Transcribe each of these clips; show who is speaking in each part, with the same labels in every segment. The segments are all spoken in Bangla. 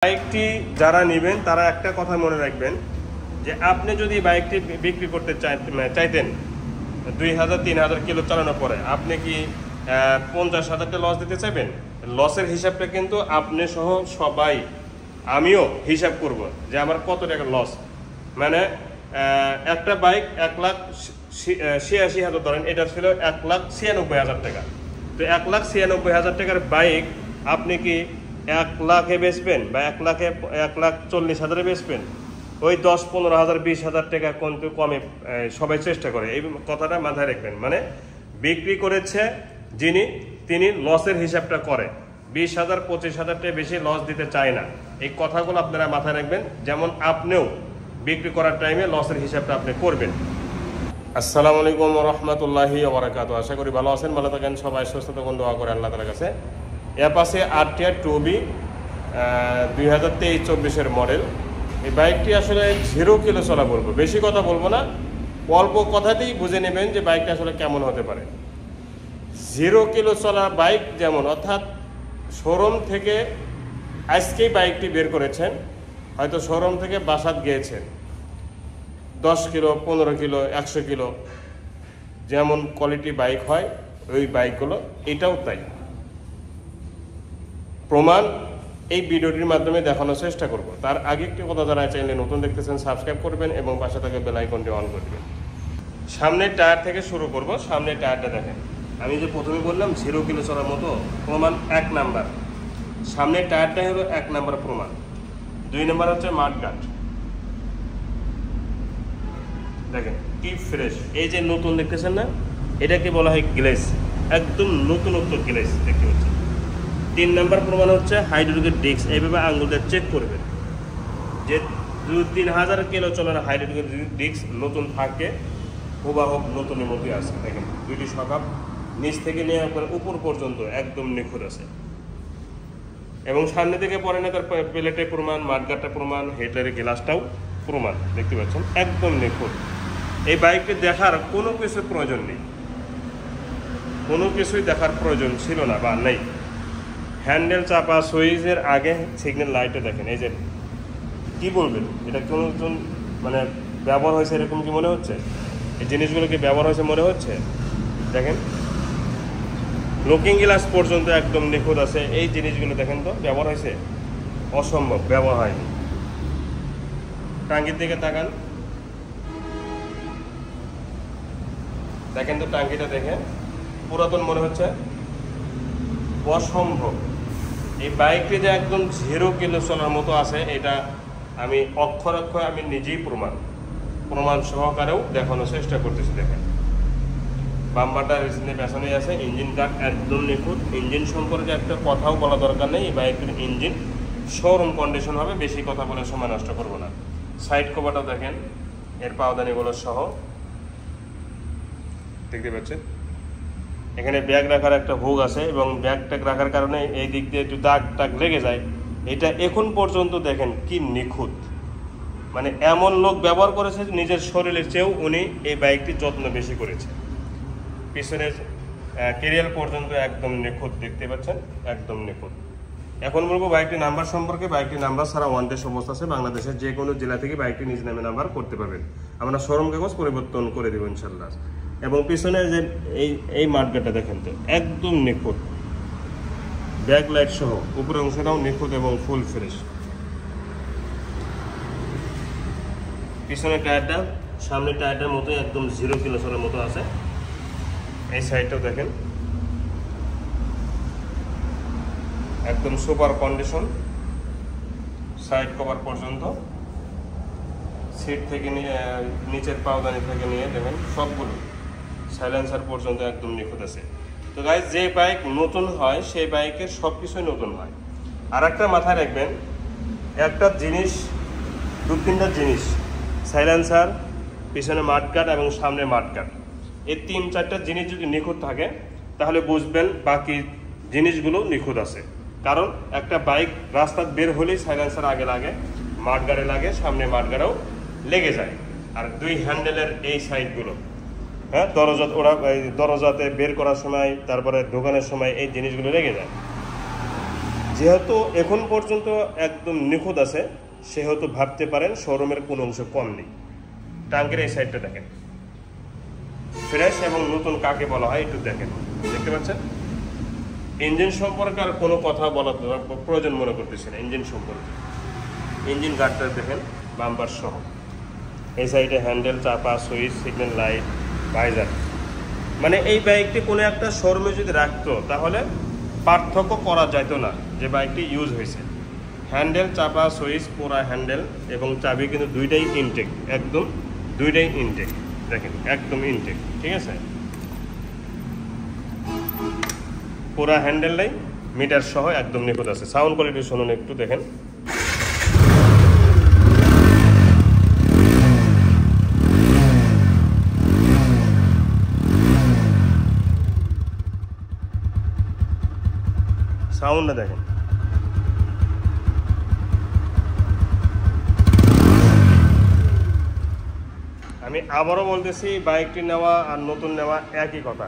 Speaker 1: বাইকটি যারা নেবেন তারা একটা কথা মনে রাখবেন যে আপনি যদি বাইকটি বিক্রি করতে চাইতেন 2000-3000 কিলো চালানোর পরে আপনি কি 50,000 লস দিতে চাইবেন? লসের হিসাবটা কিন্তু আপনি সহ সবাই, আমিও হিসাব করব যে আমার কত টাকা লস। মানে একটা বাইক 1,86,000 ধরেন, এটা ছিল 1,96,000 টাকা। তো 1,96,000 টাকার বাইক আপনি কি 1 লাখে বেচবেন বা 1,40,000 বেচবেন? ওই 10-15,000 20,000 টাকা কিন্তু কমে সবাই চেষ্টা করে, এই কথাটা মাথায় রাখবেন। মানে বিক্রি করেছে যিনি, তিনি লসের হিসাবটা করে, 20,000-25,000 টাকা বেশি লস দিতে চায় না। এই কথাগুলো আপনারা মাথায় রাখবেন, যেমন আপনিও বিক্রি করার টাইমে লসের হিসাবটা আপনি করবেন। আসসালামু আলাইকুম রহমতুল্লাহি ওয়া বারাকাতুহু। আশা করি ভালো আছেন, ভালো থাকেন সবাই, সুস্থ থাকুন, দোয়া করে আল্লাহ তাআলার কাছে। Apache RTR 2B 2023-24 model. এই বাইকটি আসলে 0 কিলো চলা বলবো, বেশি কথা বলবো না, অল্প কথাতেই বুঝে নেবেন যে বাইকটা আসলে কেমন হতে পারে। 0 কিলো চলা বাইক যেমন, অর্থাৎ শোরুম থেকে আজকেই বাইকটি বের করেছেন, হয়তো শোরুম থেকে বাসাত গিয়েছেন 10 কিলো 15 কিলো 100 কিলো, যেমন কোয়ালিটি বাইক হয় ওই বাইকগুলো, এটাও তাই। প্রমাণ এই ভিডিওটির মাধ্যমে দেখানোর চেষ্টা করব। তার আগে একটি কথা, যারা চ্যানেলে নতুন দেখতেছেন সাবস্ক্রাইব করবেন এবং পাশে থাকা বেল আইকনটি অন করবেন। সামনের টায়ার থেকে শুরু করব। সামনের টায়ারটা দেখেন, আমি যে প্রথমে বললাম 0 কিলো চলার মতো, প্রমাণ 1 নাম্বার। সামনের টায়ারটা হলো 1 নাম্বার প্রমাণ। 2 নাম্বার হচ্ছে মাঠঘাট, দেখেন কি ফ্রেশ। এই যে নতুন দেখতেছেন না, এটাকে বলা হয় গ্লেজ, একদম নতুনত্ব গ্লেজ দেখতে পাচ্ছেন। 3 নাম্বার প্রমাণ হচ্ছে হাইড্রোলিকের ডিস্ক। এইভাবে আঙুল দিয়ে চেক করবেন যে 2-3,000 কিলো চলার হাইড্রোলিকের ডিস্ক নতুন থাকে, হুবাহুব নতুনের মধ্যে আছে। দেখেন দুইটি সকাপ নিচ থেকে নিয়ে উপর পর্যন্ত একদম নিখুঁত আছে, এবং সামনে থেকে পরে না তার প্লেটে প্রমাণ, মাঠঘাটটা প্রমাণ, হেডলাইটের গ্লাসটাও প্রমাণ, দেখতে পাচ্ছেন একদম নিখুঁত। এই বাইকটি দেখার কোনো কিছুর প্রয়োজন নেই, কোনো কিছুই দেখার প্রয়োজন ছিল না বা নেই। হ্যান্ডেল চাপা, সুইচের আগে সিগন্যাল লাইটে দেখেন, এই যে কি বলবেন, এটা কোনো মানে ব্যবহার হয়েছে এরকম কি মনে হচ্ছে? এই জিনিসগুলো কি ব্যবহার হয়েছে মনে হচ্ছে? দেখেন লুকিং গ্লাস পর্যন্ত একদম নিখুঁত আছে। এই জিনিসগুলো দেখেন তো ব্যবহার হয়েছে? অসম্ভব, ব্যবহার হয়নি। টাঙ্কির দিকে তাকান, দেখেন তো টাঙ্কিটা দেখে পুরাতন মনে হচ্ছে? অসম্ভব। এই বাইকটি যে একদম 0 কিলো চলার মতো আছে, এটা আমি অক্ষর অক্ষর আমি নিজেই প্রমাণ সহকারেও দেখানোর চেষ্টা করতেছি। দেখেন বাম্পারটা রিসেন্টলি পেছনে আছে, ইঞ্জিন কাট একদম নিখুঁত। ইঞ্জিন সম্পর্কে একটা কথাও বলা দরকার নেই, এই বাইকের ইঞ্জিন শোরুম কন্ডিশন হবে, বেশি কথা বলে সময় নষ্ট করবো না। সাইড কভারটাও দেখেন, এর পাওদানিগুলো সহ দেখতে পাচ্ছেন। এখানে ব্যাগ রাখার একটা হুক আছে, এবং ব্যাগ ট্যাগ রাখার কারণে এই দিক দিয়ে একটু দাগ টাগ লেগে যায়। এটা এখন পর্যন্ত দেখেন কি নিখুঁত, মানে এমন লোক ব্যবহার করেছে নিজের শরীরের চেয়েও উনি এই বাইকটির যত্ন বেশি করেছে। পিছনের কেরিয়াল পর্যন্ত একদম নিখুঁত, দেখতে পাচ্ছেন একদম নিখুঁত। এখন বলবো বাইকটির নাম্বার সম্পর্কে। বাইকটির নাম্বার ছাড়া ওয়ান্টেড অবস্থা আছে, বাংলাদেশের যে কোনো জেলা থেকে বাইকটি নিজ নামে নাম্বার করতে পারবেন, আমরা শোরুম কাগজ পরিবর্তন করে দেবো ইনশাল্লাহ। এবং পিছনে যে এই মাঠঘাটটা দেখেন তো একদম নিখুঁত, ব্যাক লাইট সহ উপরের অংশটাও নিখুঁত এবং ফুল ফ্রেশ। পিছনের টায়ারটা সামনের টায়ারটার মতোই একদম 0 কিলো চলার মতো আছে। এই সাইডটাও দেখেন একদম সুপার কন্ডিশন, সাইড কভার পর্যন্ত, সিট থেকে নিয়ে নিচের পাওদানি থেকে নিয়ে দেখেন সবগুলো, সাইলেন্সার পর্যন্ত একদম নিখুঁত আছে। তো গাইস, যে বাইক নতুন হয় সেই বাইকের সব কিছুই নতুন হয়। আর একটা মাথায় রাখবেন, একটা জিনিস, 2-3টা জিনিস, সাইলেন্সার, পিছনে মাঠঘাট এবং সামনে মাঠঘাট, এই 3-4টা জিনিস যদি নিখুঁত থাকে তাহলে বুঝবেন বাকি জিনিসগুলো নিখুঁত আছে। কারণ একটা বাইক রাস্তা বের হলেই সাইলেন্সার আগে লাগে, মাঠঘাটে লাগে, সামনে মাঠঘাটেও লেগে যায়। আর 2 হ্যান্ডেলের এই সাইডগুলো, হ্যাঁ, দরজাতে বের করার সময়, তারপরে দোকানের সময় এই জিনিসগুলো লেগে যায়। যেহেতু এখন পর্যন্ত একদম নিখুঁত আছে, সেহেতু ভাবতে পারেন শোরুমের কোনো অংশ কম নেই। টাঙ্কির এই সাইডটা দেখেন, ফ্রেশ এবং নতুন কাকে বলা হয় একটু দেখেন, দেখতে পাচ্ছেন। ইঞ্জিন সম্পর্কে আর কোনো কথা বলার প্রয়োজন মনে করতেছি না। ইঞ্জিন সম্পর্কে ইঞ্জিন গার্ডটা দেখেন, বাম্পার সহ। এই সাইডে হ্যান্ডেল, চাপা, সুইচ, সিগন্যাল লাইট, ভাইজার। মানে এই বাইকটি কোনো একটা শোরুমে যদি রাখতো তাহলে পার্থক্য করা যেত না যে বাইকটি ইউজ হয়েছে। হ্যান্ডেল, চাপা, সুইচ, পুরা হ্যান্ডেল এবং চাবি কিন্তু দুইটাই ইনটেক, একদম দুইটাই ইনটেক। দেখেন একদম ইনটেক, ঠিক আছে। পুরা হ্যান্ডেলটাই মিটার সহ একদম নিখুঁত আছে। সাউন্ড কোয়ালিটি শুনুন একটু, দেখেন। সাউন্ডটা দেখেন। আমি আবারও বলতেছি, বাইকটি নেওয়া আর নতুন নেওয়া একই কথা।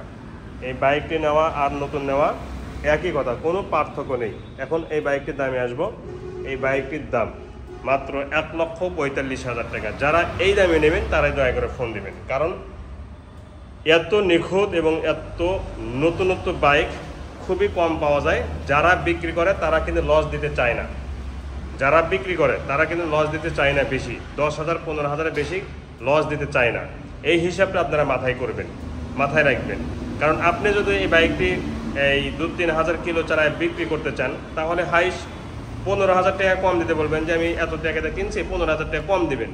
Speaker 1: এই বাইকটি নেওয়া আর নতুন নেওয়া একই কথা, কোনো পার্থক্য নেই। এখন এই বাইকটির দামে আসবো। এই বাইকটির দাম মাত্র 1,45,000 টাকা। যারা এই দামে নেবেন তারাই দয়া করে ফোন দেবেন, কারণ এত নিখুঁত এবং এত নতুনত্ব বাইক খুবই কম পাওয়া যায়। যারা বিক্রি করে তারা কিন্তু লস দিতে চায় না। যারা বিক্রি করে তারা কিন্তু লস দিতে চায় না বেশি, 10,000 15,000 বেশি লস দিতে চায় না। এই হিসাবটা আপনারা মাথায় রাখবেন। কারণ আপনি যদি এই বাইকটি এই 2-3 হাজার কিলো চালায় বিক্রি করতে চান, তাহলে হাইস 15,000 টাকা কম দিতে বলবেন, যে আমি এত টাকাতে কিনছি, 15,000 টাকা কম দিবেন।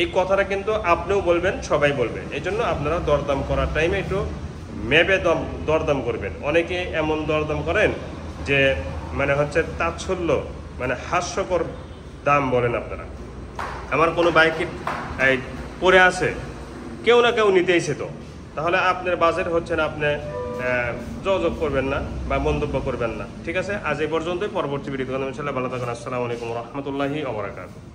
Speaker 1: এই কথাটা কিন্তু আপনিও বলবেন, সবাই বলবে। এই জন্য আপনারা দরদাম করার টাইমে একটু মেপে দরদাম করবেন। অনেকে এমন দরদাম করেন যে মানে হচ্ছে তাচ্ছল্য, মানে হাস্যকর দাম বলেন আপনারা। আমার কোনো বাইক এই পড়ে আছে, কেউ না কেউ নিতেইছে, তো তাহলে আপনার বাজেট হচ্ছে না, আপনি যোগাযোগ করবেন না বা মন্তব্য করবেন না। ঠিক আছে, আজ এই পর্যন্তই। পরবর্তী ভিডিও ইনশাআল্লাহ ভালো থাকুন। আসসালামু আলাইকুম ওয়া রাহমাতুল্লাহি ওয়া বারাকাতুহু।